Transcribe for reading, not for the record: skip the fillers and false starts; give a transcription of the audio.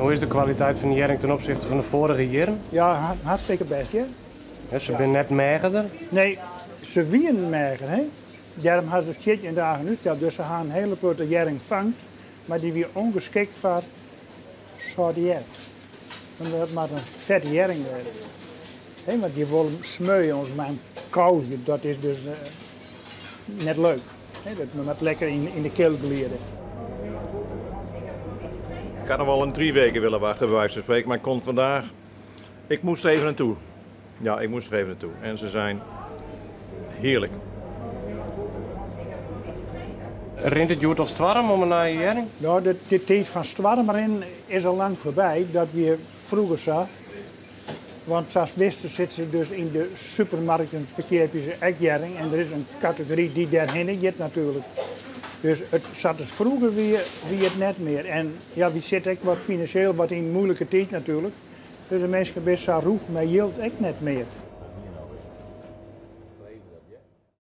Hoe is de kwaliteit van de jering ten opzichte van de vorige jaren? Ja, hartstikke best, ja. Ze zijn net magerder. Nee, ze wienen merken, hè. Daarom hadden ze het in dagen uitgesteld, dus ze gaan een hele grote jering vangt, maar die weer ongeschikt voor saudiet. Want dat moet een vette jering worden. He, want die willen smeuien ons met een kousje, dat is dus net leuk. He, dat moet lekker in de keel glieden. Ik had nog wel een 3 weken willen wachten, bij wijze van spreken, maar ik kon vandaag. Ik moest er even naartoe. Ja, ik moest er even naartoe. En ze zijn heerlijk. Rint het joert als warm om een nieuwe jering? Nou, de tijd van zwarmeren is al lang voorbij, dat we vroeger zag. Want zoals wisten zitten ze dus in de supermarkten verkeerd je ekjering en er is een categorie die daarheen zit natuurlijk. Dus het zat het vroeger wie het net meer. En ja, wie zit ook wat financieel wat in een moeilijke tijd natuurlijk. Dus de mensen best zo roeg, maar hield ik net meer.